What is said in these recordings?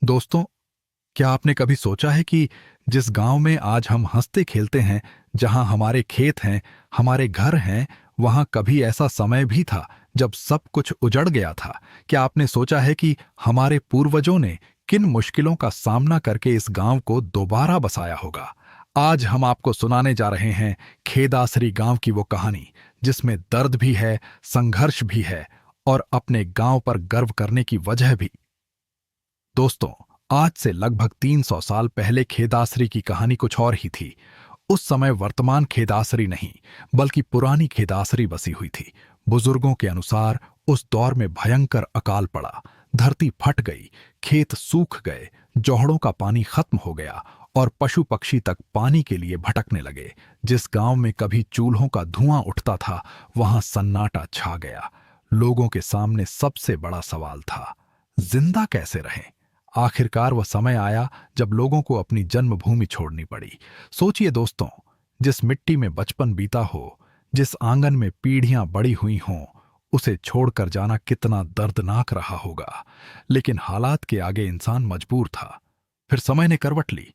दोस्तों, क्या आपने कभी सोचा है कि जिस गांव में आज हम हंसते खेलते हैं, जहां हमारे खेत हैं, हमारे घर हैं, वहां कभी ऐसा समय भी था जब सब कुछ उजड़ गया था? क्या आपने सोचा है कि हमारे पूर्वजों ने किन मुश्किलों का सामना करके इस गांव को दोबारा बसाया होगा? आज हम आपको सुनाने जा रहे हैं खेदासरी गांव की वो कहानी, जिसमें दर्द भी है, संघर्ष भी है और अपने गांव पर गर्व करने की वजह भी। दोस्तों, आज से लगभग 300 साल पहले खेदासरी की कहानी कुछ और ही थी। उस समय वर्तमान खेदासरी नहीं, बल्कि पुरानी खेदासरी बसी हुई थी। बुजुर्गों के अनुसार उस दौर में भयंकर अकाल पड़ा, धरती फट गई, खेत सूख गए, जोहड़ों का पानी खत्म हो गया और पशु पक्षी तक पानी के लिए भटकने लगे। जिस गांव में कभी चूल्हों का धुआं उठता था, वहां सन्नाटा छा गया। लोगों के सामने सबसे बड़ा सवाल था, जिंदा कैसे रहें? आखिरकार वह समय आया जब लोगों को अपनी जन्मभूमि छोड़नी पड़ी। सोचिए दोस्तों, जिस मिट्टी में बचपन बीता हो, जिस आंगन में पीढ़ियां बड़ी हुई हों, उसे छोड़कर जाना कितना दर्दनाक रहा होगा। लेकिन हालात के आगे इंसान मजबूर था। फिर समय ने करवट ली।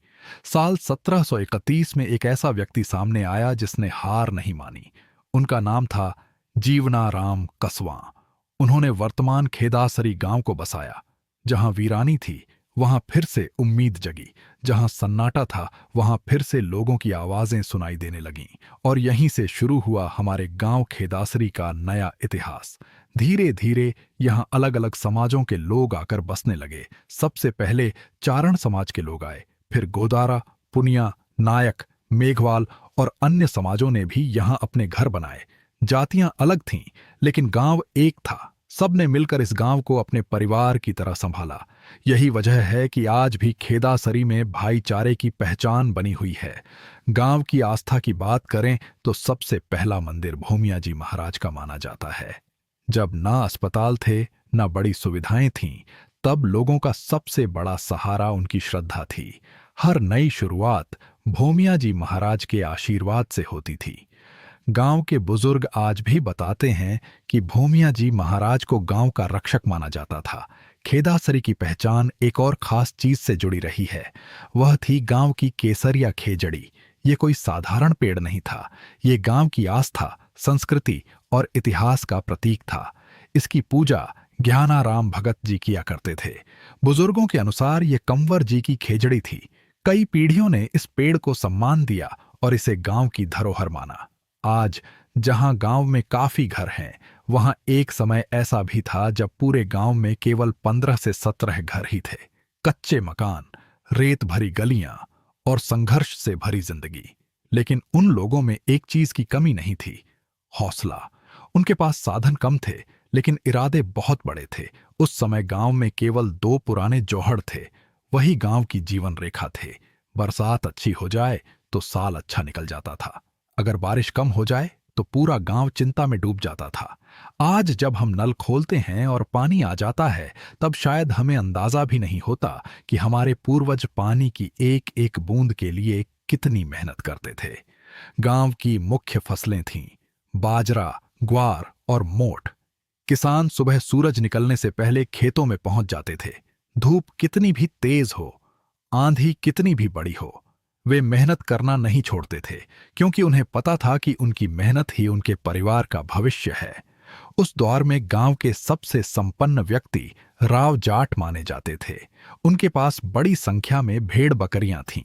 साल 1731 में एक ऐसा व्यक्ति सामने आया जिसने हार नहीं मानी। उनका नाम था जीवनाराम कसवां। उन्होंने वर्तमान खेदासरी गांव को बसाया। जहां वीरानी थी, वहां फिर से उम्मीद जगी। जहां सन्नाटा था, वहां फिर से लोगों की आवाजें सुनाई देने लगीं। और यहीं से शुरू हुआ हमारे गांव खेदासरी का नया इतिहास। धीरे धीरे यहां अलग अलग समाजों के लोग आकर बसने लगे। सबसे पहले चारण समाज के लोग आए, फिर गोदारा, पुनिया, नायक, मेघवाल और अन्य समाजों ने भी यहां अपने घर बनाए। जातियां अलग थीं, लेकिन गांव एक था। सबने मिलकर इस गांव को अपने परिवार की तरह संभाला। यही वजह है कि आज भी खेदासरी में भाईचारे की पहचान बनी हुई है। गांव की आस्था की बात करें तो सबसे पहला मंदिर भोमिया जी महाराज का माना जाता है। जब ना अस्पताल थे, ना बड़ी सुविधाएं थीं, तब लोगों का सबसे बड़ा सहारा उनकी श्रद्धा थी। हर नई शुरुआत भोमिया जी महाराज के आशीर्वाद से होती थी। गांव के बुजुर्ग आज भी बताते हैं कि भूमिया जी महाराज को गांव का रक्षक माना जाता था। खेदासरी की पहचान एक और खास चीज से जुड़ी रही है। वह थी गांव की केसर या खेजड़ी। ये कोई साधारण पेड़ नहीं था। ये गांव की आस्था, संस्कृति और इतिहास का प्रतीक था। इसकी पूजा ज्ञानाराम भगत जी किया करते थे। बुजुर्गों के अनुसार ये कंवर जी की खेजड़ी थी। कई पीढ़ियों ने इस पेड़ को सम्मान दिया और इसे गांव की धरोहर माना। आज जहां गांव में काफी घर हैं, वहां एक समय ऐसा भी था जब पूरे गांव में केवल 15 से 17 घर ही थे। कच्चे मकान, रेत भरी गलियां और संघर्ष से भरी जिंदगी। लेकिन उन लोगों में एक चीज की कमी नहीं थी, हौसला। उनके पास साधन कम थे, लेकिन इरादे बहुत बड़े थे। उस समय गांव में केवल 2 पुराने जौहड़ थे। वही गांव की जीवन रेखा थे। बरसात अच्छी हो जाए तो साल अच्छा निकल जाता था। अगर बारिश कम हो जाए तो पूरा गांव चिंता में डूब जाता था। आज जब हम नल खोलते हैं और पानी आ जाता है, तब शायद हमें अंदाजा भी नहीं होता कि हमारे पूर्वज पानी की एक एक बूंद के लिए कितनी मेहनत करते थे। गांव की मुख्य फसलें थीं बाजरा, ग्वार और मोठ। किसान सुबह सूरज निकलने से पहले खेतों में पहुंच जाते थे। धूप कितनी भी तेज हो, आंधी कितनी भी बड़ी हो, वे मेहनत करना नहीं छोड़ते थे, क्योंकि उन्हें पता था कि उनकी मेहनत ही उनके परिवार का भविष्य है। उस दौर में गांव के सबसे संपन्न व्यक्ति राव जाट माने जाते थे। उनके पास बड़ी संख्या में भेड़ बकरियां थीं।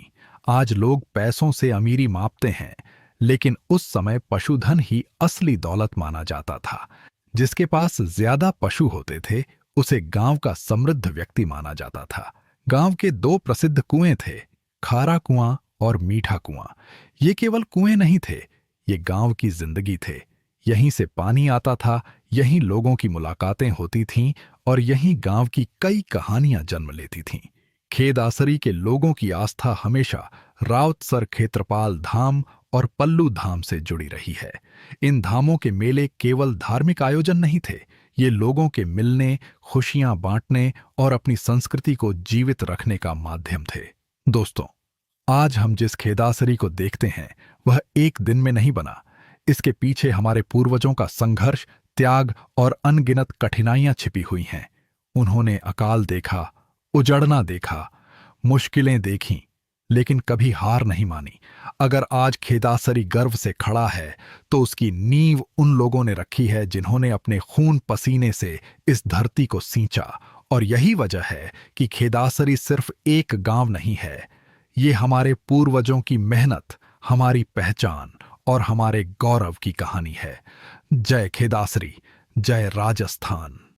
आज लोग पैसों से अमीरी मापते हैं, लेकिन उस समय पशुधन ही असली दौलत माना जाता था। जिसके पास ज्यादा पशु होते थे, उसे गांव का समृद्ध व्यक्ति माना जाता था। गांव के 2 प्रसिद्ध कुएं थे, खारा कुआं और मीठा कुआं। ये केवल कुएं नहीं थे, ये गांव की जिंदगी थे। यहीं से पानी आता था, यहीं लोगों की मुलाकातें होती थीं और यहीं गांव की कई कहानियां जन्म लेती थीं। खेदासरी के लोगों की आस्था हमेशा राउतसर क्षेत्रपाल धाम और पल्लू धाम से जुड़ी रही है। इन धामों के मेले केवल धार्मिक आयोजन नहीं थे, ये लोगों के मिलने, खुशियां बांटने और अपनी संस्कृति को जीवित रखने का माध्यम थे। दोस्तों, आज हम जिस खेदासरी को देखते हैं, वह एक दिन में नहीं बना। इसके पीछे हमारे पूर्वजों का संघर्ष, त्याग और अनगिनत कठिनाइयां छिपी हुई हैं। उन्होंने अकाल देखा, उजड़ना देखा, मुश्किलें देखीं, लेकिन कभी हार नहीं मानी। अगर आज खेदासरी गर्व से खड़ा है, तो उसकी नींव उन लोगों ने रखी है जिन्होंने अपने खून पसीने से इस धरती को सींचा। और यही वजह है कि खेदासरी सिर्फ एक गांव नहीं है, ये हमारे पूर्वजों की मेहनत, हमारी पहचान और हमारे गौरव की कहानी है। जय खेदासरी, जय राजस्थान।